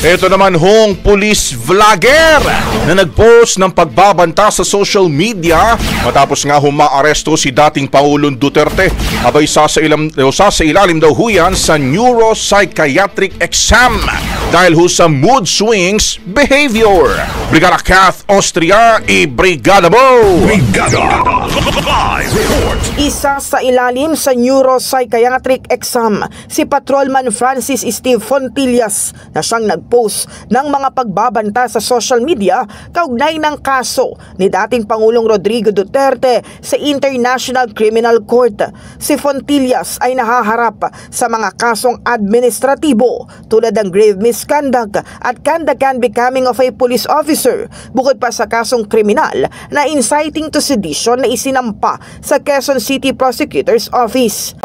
Ito naman hong police vlogger na nagpost ng pagbabanta sa social media matapos nga humaaresto si dating Pangulong Duterte. Abay sasailalim daw ho yan sa neuropsychiatric exam dahil ho sa mood swings behavior. Brigada Kath Austria, i-brigada mo! Brigada! Live report! Isa sa ilalim sa neuropsychiatric exam si Patrolman Francis Steve Fontillas na siyang nagpost ng mga pagbabanta sa social media kaugnay ng kaso ni dating Pangulong Rodrigo Duterte sa International Criminal Court. Si Fontillas ay nahaharap sa mga kasong administratibo tulad ng grave misconduct at conduct and becoming of a police officer, bukod pa sa kasong kriminal na inciting to sedition na isinampa sa Quezon City Prosecutor's Office.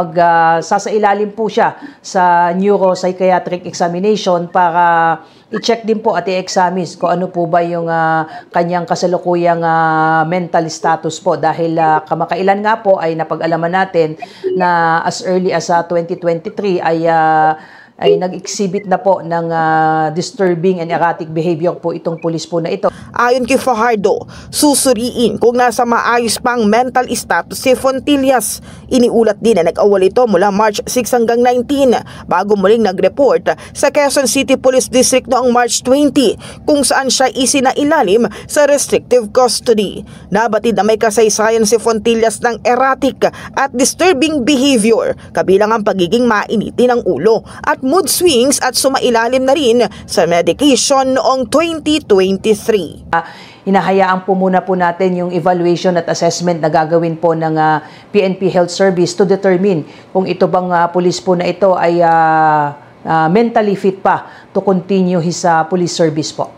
Sasailalim po siya sa neuropsychiatric examination para i-check din po at i-examine kung ano po ba yung kanyang kasalukuyang mental status po, dahil kamakailan nga po ay napag-alaman natin na as early as 2023 ay nag-exhibit na po ng disturbing and erratic behavior po itong pulis po na ito. Ayon kay Fajardo, susuriin kung nasa maayos pang mental status si Fontillas. Iniulat din na nag-awal ito mula March 6 hanggang 19 bago muling nag-report sa Quezon City Police District noong March 20 kung saan siya isinailalim sa restrictive custody. Nabatid na may kasaysayan si Fontillas ng erratic at disturbing behavior, kabilang ang pagiging mainiti ng ulo at mood swings, at sumailalim na rin sa medication noong 2023. Hinahayaan po muna po natin yung evaluation at assessment na gagawin po ng PNP Health Service to determine kung ito bang pulis po na ito ay mentally fit pa to continue his police service po.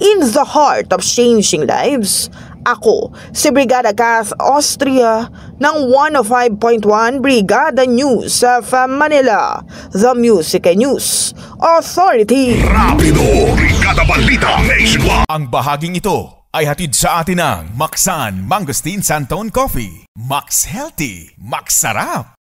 In the heart of changing lives, ako si Brigada Kath Austria ng 105.1 Brigada News of Manila, the Music and News Authority. Rapido! Brigada Balita Nationwide! Ang bahaging ito ay hatid sa atin ng Maxan Mangosteen Santon Coffee. Max Healthy, Max Sarap!